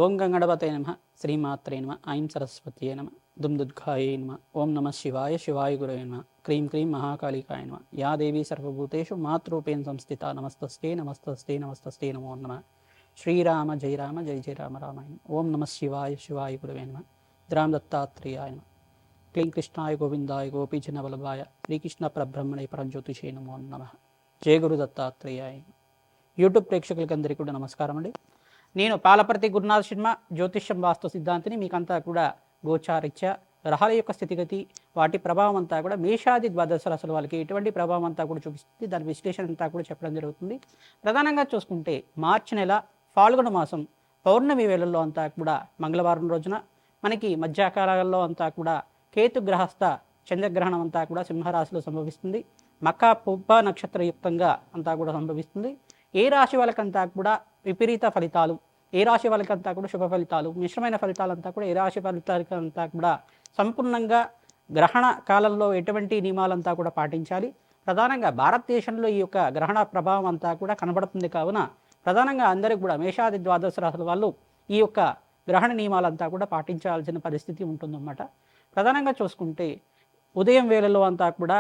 ఓం గంగణపతే నమ శ్రీమాత్రే నమ ఐం సరస్వత్యే నమ దుమ్దుద్ఘాయే నమ ఓం నమ శివాయ శివాయ గురవే నమ క్రీం క్రీం మహాకాళికాయ నమ యా దేవీ సర్వభూతేషు మాతృపేణ సంస్థిత నమస్తస్తే నమస్తస్తే నమస్తస్తే నమో నమ శ్రీరామ జయ రామ జయ జయ రామ రామాయణ ఓం నమ శివాయ శివాయ గురవే నమ ద్రాం దత్తాత్రేయాయ నమ క్లీం కృష్ణాయ గోవిందాయ గోపీజన వల్లభాయ శ్రీకృష్ణ పరబ్రహ్మణే పరంజ్యోతిషే నమో నమ జయ గురు దత్తాత్రేయాయ. యూట్యూబ్ ప్రేక్షకులకందరికీ కూడా నమస్కారం అండి. నేను పాలపర్తి గురునాథ్ శర్మ జ్యోతిష్యం వాస్తు సిద్ధాంతిని. మీకంతా కూడా గోచారిత్య గ్రహాల యొక్క స్థితిగతి వాటి ప్రభావం అంతా కూడా మేషాది ద్వాదశ రాశుల వాళ్ళకి ఎటువంటి ప్రభావం అంతా కూడా చూపిస్తుంది, దాని విశ్లేషణ అంతా కూడా చెప్పడం జరుగుతుంది. ప్రధానంగా చూసుకుంటే మార్చి నెల ఫాల్గుణ మాసం పౌర్ణమి వేళల్లో అంతా కూడా మంగళవారం రోజున మనకి మధ్యాకాలంలో అంతా కూడా కేతు గ్రహస్థ చంద్రగ్రహణం అంతా కూడా సింహరాశిలో సంభవిస్తుంది. మకా పుబ్బ నక్షత్రయుక్తంగా అంతా కూడా సంభవిస్తుంది. ఏ రాశి వాళ్ళకంతా కూడా విపరీత ఫలితాలు, ఏ రాశి వాళ్ళకంతా కూడా శుభ ఫలితాలు, మిశ్రమైన ఫలితాలంతా కూడా ఏ రాశి ఫలితాలకంతా కూడా సంపూర్ణంగా గ్రహణ కాలంలో ఎటువంటి నియమాలంతా కూడా పాటించాలి. ప్రధానంగా భారతదేశంలో ఈ యొక్క గ్రహణ ప్రభావం అంతా కూడా కనబడుతుంది. కావున ప్రధానంగా అందరికీ కూడా మేషాది ద్వాదశ రాశుల వాళ్ళు ఈ యొక్క గ్రహణ నియమాలంతా కూడా పాటించాల్సిన పరిస్థితి ఉంటుందన్నమాట. ప్రధానంగా చూసుకుంటే ఉదయం వేళలో అంతా కూడా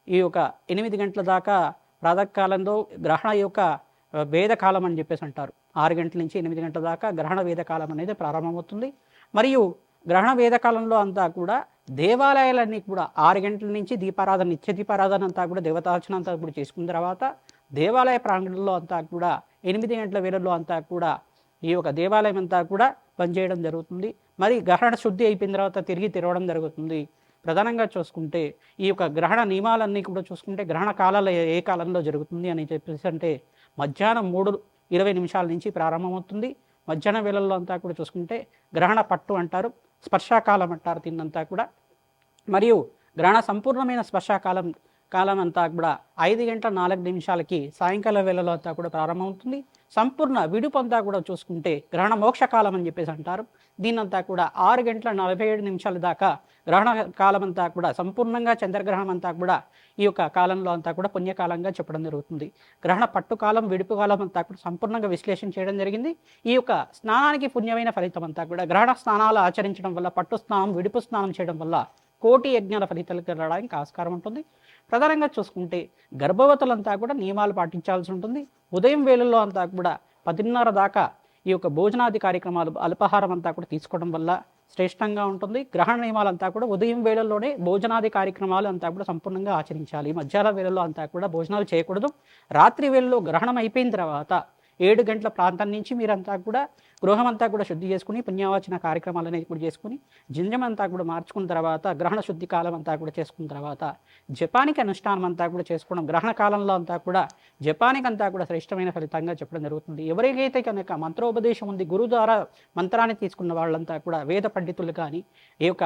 ఈ యొక్క 8 గంటల దాకా ప్రాతకాలంలో గ్రహణ యొక్క వేదకాలం అని చెప్పేసి అంటారు. 6 గంటల నుంచి 8 గంటల దాకా గ్రహణ వేదకాలం అనేది ప్రారంభమవుతుంది. మరియు గ్రహణ వేదకాలంలో అంతా కూడా దేవాలయాలన్నీ కూడా 6 గంటల నుంచి దీపారాధన, నిత్య దీపారాధన అంతా కూడా దేవతార్చన అంతా కూడా చేసుకున్న తర్వాత దేవాలయ ప్రాంగణంలో అంతా కూడా 8 గంటల వేళల్లో అంతా కూడా ఈ యొక్క దేవాలయం అంతా కూడా పనిచేయడం జరుగుతుంది. మరి గ్రహణ శుద్ధి అయిపోయిన తర్వాత తిరిగి తెరవడం జరుగుతుంది. ప్రధానంగా చూసుకుంటే ఈ యొక్క గ్రహణ నియమాలన్నీ కూడా చూసుకుంటే గ్రహణ కాలాలు ఏ కాలంలో జరుగుతుంది అని చెప్పేసి అంటే మధ్యాహ్నం 3:20 నుంచి ప్రారంభమవుతుంది. మధ్యాహ్నం వేళల్లో అంతా కూడా చూసుకుంటే గ్రహణ పట్టు అంటారు, స్పర్శాకాలం అంటారు దీన్నంతా కూడా. మరియు గ్రహణ సంపూర్ణమైన స్పర్శాకాలం అంతా కూడా 5:04 సాయంకాల వేళలో అంతా కూడా ప్రారంభమవుతుంది. సంపూర్ణ విడుపు అంతా కూడా చూసుకుంటే గ్రహణ మోక్షకాలం అని చెప్పేసి అంటారు. దీనంతా కూడా 6:47 దాకా గ్రహణ కాలం అంతా కూడా సంపూర్ణంగా చంద్రగ్రహణం అంతా కూడా ఈ యొక్క కాలంలో అంతా కూడా పుణ్యకాలంగా చెప్పడం జరుగుతుంది. గ్రహణ పట్టుకాలం విడుపు కాలం అంతా కూడా సంపూర్ణంగా విశ్లేషణ చేయడం జరిగింది. ఈ యొక్క స్నానానికి పుణ్యమైన ఫలితం అంతా కూడా గ్రహణ స్నానాలు ఆచరించడం వల్ల, పట్టు స్నానం విడుపు స్నానం చేయడం వల్ల కోటి యజ్ఞాల ఫలితాలు రావడానికి ఆస్కారం ఉంటుంది. ప్రధానంగా చూసుకుంటే గర్భవతులంతా కూడా నియమాలు పాటించాల్సి ఉంటుంది. ఉదయం వేళల్లో అంతా కూడా 10:30 దాకా ఈ యొక్క భోజనాది కార్యక్రమాలు, అల్పాహారం అంతా కూడా తీసుకోవడం వల్ల శ్రేష్టంగా ఉంటుంది. గ్రహణ నియమాలంతా కూడా ఉదయం వేళల్లోనే భోజనాది కార్యక్రమాలు అంతా కూడా సంపూర్ణంగా ఆచరించాలి. మధ్యాహ్న వేళల్లో అంతా కూడా భోజనాలు చేయకూడదు. రాత్రి వేళల్లో గ్రహణం అయిపోయిన తర్వాత 7 గంటల ప్రాంతం నుంచి మీరంతా కూడా గృహం అంతా కూడా శుద్ధి చేసుకుని పుణ్యవాచన కార్యక్రమాలు అనేది కూడా చేసుకుని జింజం అంతా కూడా మార్చుకున్న తర్వాత గ్రహణ శుద్ధి కాలం అంతా కూడా చేసుకున్న తర్వాత జపానికి అనుష్ఠానం అంతా కూడా చేసుకోవడం, గ్రహణ కాలంలో అంతా కూడా జపానికి అంతా కూడా శ్రేష్టమైన ఫలితంగా చెప్పడం జరుగుతుంది. ఎవరికైతే కనుక మంత్రోపదేశం ఉంది, గురువు ద్వారా మంత్రాన్ని తీసుకున్న వాళ్ళంతా కూడా వేద పండితులు కానీ ఈ యొక్క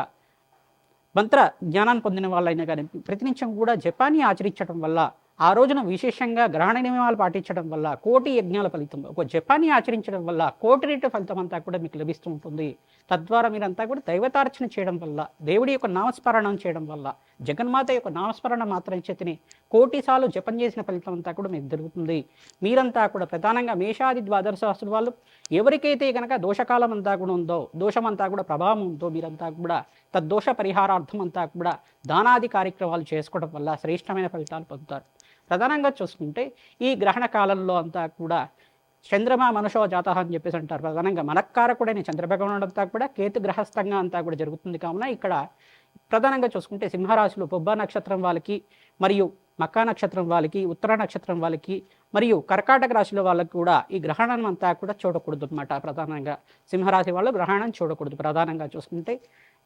మంత్ర జ్ఞానాన్ని పొందిన వాళ్ళైనా కానీ ప్రతినిత్యం కూడా జపాన్ని ఆచరించడం వల్ల, ఆ రోజున విశేషంగా గ్రహణ నియమాలు పాటించడం వల్ల కోటి యజ్ఞాల ఫలితం, ఒక జపాన్ని ఆచరించడం వల్ల కోటి రెట్టు ఫలితం అంతా కూడా మీకు లభిస్తూ ఉంటుంది. తద్వారా మీరంతా కూడా దైవతార్చన చేయడం వల్ల, దేవుడి యొక్క నామస్మరణం చేయడం వల్ల, జగన్మాత యొక్క నామస్మరణ మాత్రం చేతిని కోటిసార్లు జపం చేసిన ఫలితం అంతా కూడా మీకు జరుగుతుంది. మీరంతా కూడా ప్రధానంగా మేషాది ద్వాదశ రాశుల వాళ్ళు ఎవరికైతే కనుక దోషకాలం అంతా కూడా ఉందో, దోషం అంతా కూడా ప్రభావం ఉందో, మీరంతా కూడా తద్దోష పరిహారార్థం అంతా కూడా దానాది కార్యక్రమాలు చేసుకోవడం వల్ల శ్రేష్టమైన ఫలితాలు పొందుతారు. ప్రధానంగా చూసుకుంటే ఈ గ్రహణ కాలంలో అంతా కూడా చంద్రమా మనుషో జాతః అని చెప్పేసి అంటారు. ప్రధానంగా మనక్కారకుడైన చంద్రభగవానుడు అంతా కూడా కేతు గ్రహస్థంగా అంతా కూడా జరుగుతుంది. కావున ఇక్కడ ప్రధానంగా చూసుకుంటే సింహరాశిలో పుబ్బ నక్షత్రం వాళ్ళకి, మరియు మకా నక్షత్రం వాళ్ళకి, ఉత్తర నక్షత్రం వాళ్ళకి, మరియు కర్కాటక రాశిలో వాళ్ళకి కూడా ఈ గ్రహణం అంతా కూడా చూడకూడదు అనమాట. ప్రధానంగా సింహరాశి వాళ్ళు గ్రహణం చూడకూడదు. ప్రధానంగా చూసుకుంటే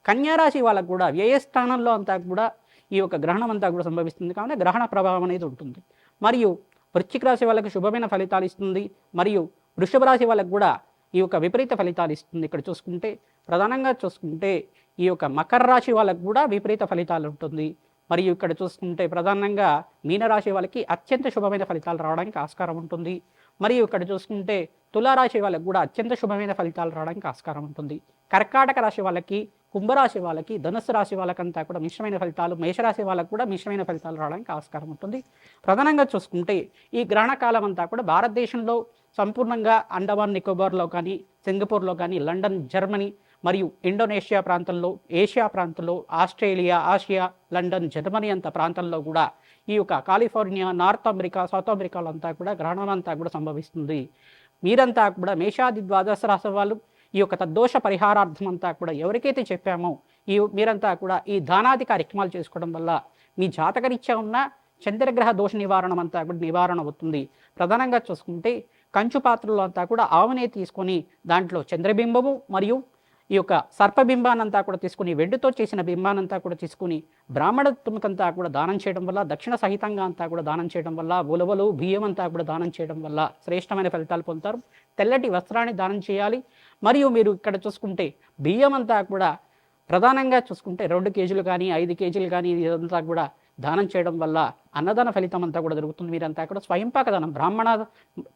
కన్యారాశి వాళ్ళకు కూడా వ్యయస్థానంలో అంతా కూడా ఈ యొక్క గ్రహణం అంతా కూడా సంభవిస్తుంది. కావున గ్రహణ ప్రభావం అనేది ఉంటుంది. మరియు వృశ్చిక రాశి వాళ్ళకి శుభమైన ఫలితాలు ఇస్తుంది. మరియు వృషభ రాశి వాళ్ళకు కూడా ఈ యొక్క విపరీత ఫలితాలు ఇస్తుంది. ఇక్కడ చూసుకుంటే ప్రధానంగా చూసుకుంటే ఈ యొక్క మకర రాశి వాళ్ళకు కూడా విపరీత ఫలితాలు ఉంటుంది. మరియు ఇక్కడ చూసుకుంటే ప్రధానంగా మీనరాశి వాళ్ళకి అత్యంత శుభమైన ఫలితాలు రావడానికి ఆస్కారం ఉంటుంది. మరియు ఇక్కడ చూసుకుంటే తులారాశి వాళ్ళకి కూడా అత్యంత శుభమైన ఫలితాలు రావడానికి ఆస్కారం ఉంటుంది. కర్కాటక రాశి వాళ్ళకి, కుంభరాశి వాళ్ళకి, ధనుస్సు రాశి వాళ్ళకంతా కూడా మిశ్రమైన ఫలితాలు, మేషరాశి వాళ్ళకు కూడా మిశ్రమైన ఫలితాలు రావడానికి ఆస్కారం ఉంటుంది. ప్రధానంగా చూసుకుంటే ఈ గ్రహణ కాలం అంతా కూడా భారతదేశంలో సంపూర్ణంగా అండమాన్ నికోబార్లో కానీ, సింగపూర్లో కానీ, లండన్, జర్మనీ మరియు ఇండోనేషియా ప్రాంతంలో, ఏషియా ప్రాంతంలో, ఆస్ట్రేలియా, ఆసియా, లండన్, జర్మనీ అంత ప్రాంతంలో కూడా ఈ యొక్క కాలిఫోర్నియా, నార్త్ అమెరికా, సౌత్ అమెరికాలో అంతా కూడా గ్రహణం అంతా కూడా సంభవిస్తుంది. మీరంతా కూడా మేషాది ద్వాదశ రాశి వాళ్ళు ఈ యొక్క తద్దోష పరిహారార్థం అంతా కూడా ఎవరికైతే చెప్పామో మీరంతా కూడా ఈ దానాది కార్యక్రమాలు చేసుకోవడం వల్ల మీ జాతకరీత్యా ఉన్న చంద్రగ్రహ దోష నివారణం అంతా కూడా నివారణ అవుతుంది. ప్రధానంగా చూసుకుంటే కంచు పాత్రలో అంతా కూడా ఆవునే తీసుకొని దాంట్లో చంద్రబింబము మరియు ఈ యొక్క సర్పబింబానంతా కూడా తీసుకుని, వెండితో చేసిన బింబానంతా కూడా తీసుకుని బ్రాహ్మణత్వకంతా కూడా దానం చేయడం వల్ల, దక్షిణ సహితంగా అంతా కూడా దానం చేయడం వల్ల, ఉలవలు బియ్యం అంతా కూడా దానం చేయడం వల్ల శ్రేష్టమైన ఫలితాలు పొందుతారు. తెల్లటి వస్త్రాన్ని దానం చేయాలి. మరియు మీరు ఇక్కడ చూసుకుంటే బియ్యం అంతా కూడా ప్రధానంగా చూసుకుంటే 2 కేజీలు కానీ 5 కేజీలు కానీ ఇదంతా కూడా దానం చేయడం వల్ల అన్నదాన ఫలితం అంతా కూడా జరుగుతుంది. మీరంతా కూడా స్వయంపాక దానం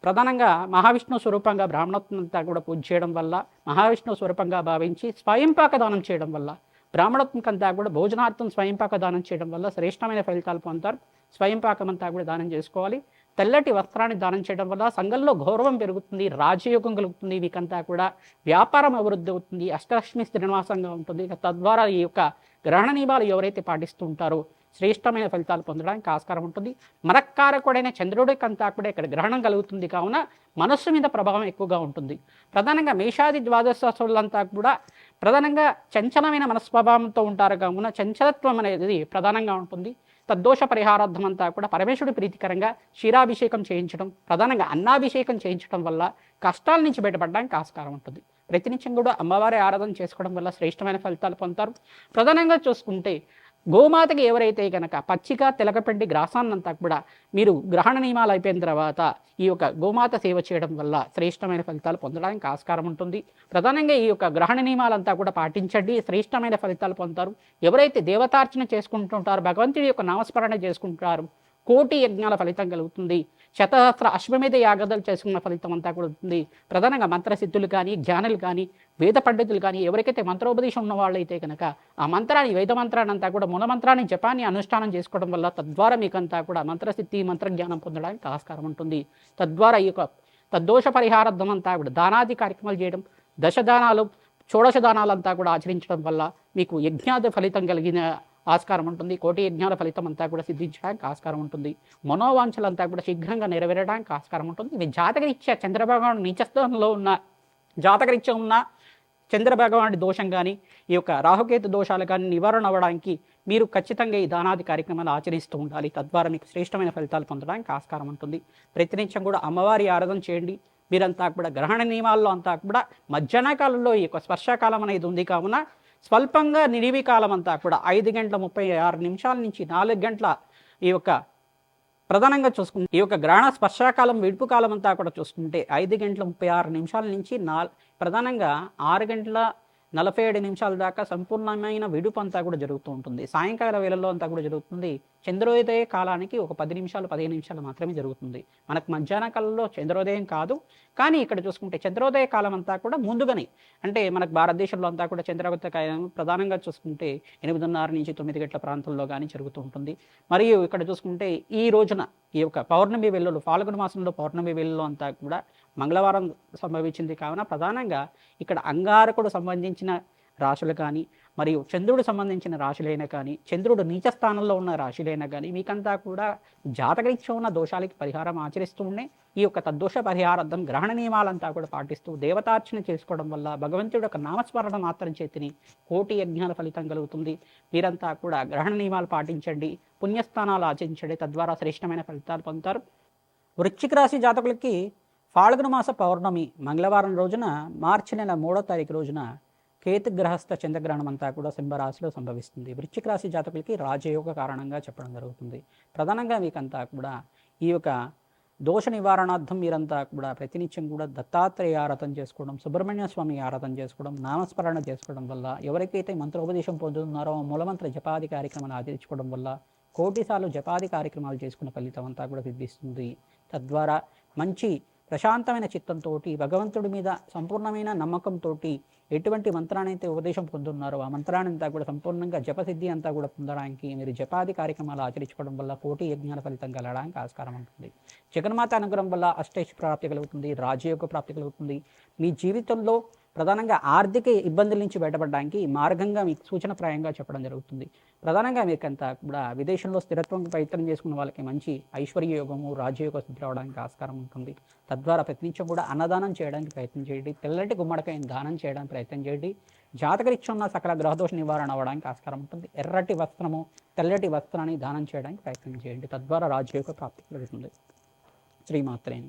ప్రధానంగా మహావిష్ణు స్వరూపంగా బ్రాహ్మణత్వం అంతా కూడా పూజ చేయడం వల్ల, మహావిష్ణు స్వరూపంగా భావించి స్వయంపాక దానం చేయడం వల్ల, బ్రాహ్మణత్వంకంతా కూడా భోజనార్థం స్వయంపాక దానం చేయడం వల్ల శ్రేష్టమైన ఫలితాలు పొందుతారు. స్వయంపాకం అంతా కూడా దానం చేసుకోవాలి. తెల్లటి వస్త్రాన్ని దానం చేయడం వల్ల సంఘంలో గౌరవం పెరుగుతుంది, రాజయోగం కలుగుతుంది. వీకంతా కూడా వ్యాపారం అభివృద్ధి అవుతుంది, అష్టలక్ష్మి శ్రీనివాసంగా ఉంటుంది. తద్వారా ఈ యొక్క గ్రహణ నియమాలు ఎవరైతే పాటిస్తూ ఉంటారో శ్రేష్టమైన ఫలితాలు పొందడానికి ఆస్కారం ఉంటుంది. మనక్కారకుడైన చంద్రుడికంతా కూడా ఇక్కడ గ్రహణం కలుగుతుంది కావున మనస్సు మీద ప్రభావం ఎక్కువగా ఉంటుంది. ప్రధానంగా మేషాది ద్వాదశులంతా కూడా ప్రధానంగా చంచలమైన మనస్వభావంతో ఉంటారు కావున చంచలత్వం అనేది ప్రధానంగా ఉంటుంది. తద్దోష పరిహారార్థం అంతా కూడా పరమేశ్వరుడి ప్రీతికరంగా క్షీరాభిషేకం చేయించడం, ప్రధానంగా అన్నాభిషేకం చేయించడం వల్ల కష్టాల నుంచి బయటపడడానికి ఆస్కారం ఉంటుంది. ప్రతినిత్యం కూడా అమ్మవారి ఆరాధన చేసుకోవడం వల్ల శ్రేష్టమైన ఫలితాలు పొందుతారు. ప్రధానంగా చూసుకుంటే గోమాతకి ఎవరైతే కనుక పచ్చిక తెలకపిండి గ్రాసాన్నంతా కూడా మీరు గ్రహణ నియమాలు అయిపోయిన తర్వాత ఈ యొక్క గోమాత సేవ చేయడం వల్ల శ్రేష్టమైన ఫలితాలు పొందడానికి ఆస్కారం ఉంటుంది. ప్రధానంగా ఈ యొక్క గ్రహణ నియమాలంతా కూడా పాటించండి, శ్రేష్టమైన ఫలితాలు పొందుతారు. ఎవరైతే దేవతార్చన చేసుకుంటుంటారో, భగవంతుడి యొక్క నామస్మరణ చేసుకుంటారు, కోటి యజ్ఞాల ఫలితం కలుగుతుంది. శతసహస్ర అశ్వమేధ యాగదాలు చేసుకున్న ఫలితం అంతా కూడా ఉంటుంది. ప్రధానంగా మంత్రసిద్ధులు కానీ, జ్ఞానులు కానీ, వేద పండితులు కానీ ఎవరికైతే మంత్రోపదేశం ఉన్న వాళ్ళైతే కనుక ఆ మంత్రాన్ని, వేద మంత్రాన్ని అంతా కూడా మూలమంత్రాన్ని, జపాన్ని అనుష్ఠానం చేసుకోవడం వల్ల తద్వారా మీకంతా కూడా మంత్రసిద్ధి, మంత్రజ్ఞానం పొందడానికి ఆస్కారం ఉంటుంది. తద్వారా ఈ యొక్క తద్దోష పరిహారార్థం అంతా కూడా దానాది కార్యక్రమాలు చేయడం, దశదానాలు, షోడశ దానాలంతా కూడా ఆచరించడం వల్ల మీకు యజ్ఞాది ఫలితం కలిగిన ఆస్కారం ఉంటుంది. కోటి యజ్ఞాల ఫలితం అంతా కూడా సిద్ధించడానికి ఆస్కారం ఉంటుంది. మనోవాంఛలంతా కూడా శీఘ్రంగా నెరవేరడానికి ఆస్కారం ఉంటుంది. ఇవి జాతకరీత్యా చంద్రభగవానుడు నీచస్థానంలో ఉన్న జాతకరీత్యా ఉన్న చంద్రభగవానుడి దోషం కానీ, ఈ యొక్క రాహుకేతు దోషాలు కానీ నివారణ అవ్వడానికి మీరు ఖచ్చితంగా ఈ దానాది కార్యక్రమాలు ఆచరిస్తూ ఉండాలి. తద్వారా మీకు శ్రేష్టమైన ఫలితాలు పొందడానికి ఆస్కారం ఉంటుంది. ప్రతినిత్యం కూడా అమ్మవారి ఆరాధన చేయండి. మీరంతా కూడా గ్రహణ నియమాల్లో అంతా కూడా మధ్యాహ్న కాలంలో ఈ యొక్క స్పర్శకాలం అనేది ఉంది కావున స్వల్పంగా నిడివి కాలం అంతా కూడా 5 గంటల 36 నిమిషాల నుంచి 4 గంటల ఈ యొక్క ప్రధానంగా చూసుకుంటే ఈ యొక్క గ్రహణ స్పర్శకాలం, విడుపు కాలం అంతా కూడా చూసుకుంటే 5 గంటల 36 నిమిషాల నుంచి ప్రధానంగా 6 గంటల 47 నిమిషాల దాకా సంపూర్ణమైన విడుపు అంతా కూడా జరుగుతూ ఉంటుంది. సాయంకాల వేళల్లో అంతా కూడా జరుగుతుంది. చంద్రోదయ కాలానికి ఒక 10 నిమిషాలు 15 నిమిషాలు మాత్రమే జరుగుతుంది. మనకు మధ్యాహ్న కాలంలో చంద్రోదయం కాదు, కానీ ఇక్కడ చూసుకుంటే చంద్రోదయ కాలం అంతా కూడా ముందుగానే, అంటే మనకు భారతదేశంలో అంతా కూడా చంద్రోదయ కాలం ప్రధానంగా చూసుకుంటే 8:30 నుంచి 9 గంటల ప్రాంతంలో కానీ జరుగుతూ ఉంటుంది. మరియు ఇక్కడ చూసుకుంటే ఈ రోజున ఈ యొక్క పౌర్ణమి వెల్లులు, ఫాల్గుణ మాసంలో పౌర్ణమి వెల్లులు అంతా కూడా మంగళవారం సంభవించింది కావున ప్రధానంగా ఇక్కడ అంగారకుడు సంబంధించిన రాశులు కానీ, మరియు చంద్రుడు సంబంధించిన రాశులైనా కానీ, చంద్రుడు నీచ స్థానంలో ఉన్న రాశులైనా కానీ మీకంతా కూడా జాతకరీత్యా ఉన్న దోషాలకి పరిహారం ఆచరిస్తూ ఉండే ఈ యొక్క తద్దోష పరిహారార్థం గ్రహణ నియమాలంతా కూడా పాటిస్తూ దేవతార్చన చేసుకోవడం వల్ల భగవంతుడి యొక్క నామస్మరణ మాత్రం చేతిని కోటి యజ్ఞాల ఫలితం కలుగుతుంది. మీరంతా కూడా గ్రహణ నియమాలు పాటించండి, పుణ్యస్థానాలు ఆచరించండి. తద్వారా శ్రేష్టమైన ఫలితాలు పొందుతారు. వృశ్చిక రాశి జాతకులకి ఫాల్గుణ మాస పౌర్ణమి మంగళవారం రోజున మార్చి నెల 3వ తారీఖు రోజున కేతుగ్రహస్థ చంద్రగ్రహణం అంతా కూడా సింహరాశిలో సంభవిస్తుంది. వృశ్చిక రాశి జాతకులకి రాజయోగ కారణంగా చెప్పడం జరుగుతుంది. ప్రధానంగా మీకంతా కూడా ఈ యొక్క దోష నివారణార్థం మీరంతా కూడా ప్రతినిత్యం కూడా దత్తాత్రేయ ఆరాధన చేసుకోవడం, సుబ్రహ్మణ్య స్వామి ఆరాధన చేసుకోవడం, నామస్మరణ చేసుకోవడం వల్ల, ఎవరికైతే మంత్రోపదేశం పొందుతున్నారో మూలమంత్ర జపాది కార్యక్రమాలు ఆచరించుకోవడం వల్ల కోటిసార్లు జపాది కార్యక్రమాలు చేసుకున్న ఫలితం అంతా కూడా సిద్ధిస్తుంది. తద్వారా మంచి ప్రశాంతమైన చిత్తంతో భగవంతుడి మీద సంపూర్ణమైన నమ్మకంతో ఎటువంటి మంత్రాన్ని అయితే ఉపదేశం పొందుతున్నారో ఆ మంత్రాన్ని అంతా కూడా సంపూర్ణంగా జపసిద్ధి అంతా కూడా పొందడానికి మీరు జపాది కార్యక్రమాలు ఆచరించుకోవడం వల్ల కోటి యజ్ఞాల ఫలితం కలగడానికి ఆస్కారం ఉంటుంది. జగన్మాత అనుగ్రహం వల్ల అష్టైష్ ప్రాప్తి కలుగుతుంది, రాజయోగ ప్రాప్తి కలుగుతుంది. మీ జీవితంలో ప్రధానంగా ఆర్థిక ఇబ్బందుల నుంచి బయటపడడానికి మార్గంగా మీకు సూచనప్రాయంగా చెప్పడం జరుగుతుంది. ప్రధానంగా మీకంతా కూడా విదేశంలో స్థిరత్వం ప్రయత్నం చేసుకున్న వాళ్ళకి మంచి ఐశ్వర్య యోగము, రాజయోగ సిద్ధి రావడానికి ఆస్కారం ఉంటుంది. తద్వారా ప్రతి నిత్యం కూడా అన్నదానం చేయడానికి ప్రయత్నం చేయండి. తెల్లటి గుమ్మడికాయని దానం చేయడానికి ప్రయత్నం చేయండి. జాతకరీత్యా ఉన్న సకల గ్రహదోష నివారణ అవ్వడానికి ఆస్కారం ఉంటుంది. ఎర్రటి వస్త్రము, తెల్లటి వస్త్రాన్ని దానం చేయడానికి ప్రయత్నం చేయండి. తద్వారా రాజయోగ ప్రాప్తి కలుగుతుంది. శ్రీమాత్రే నమః.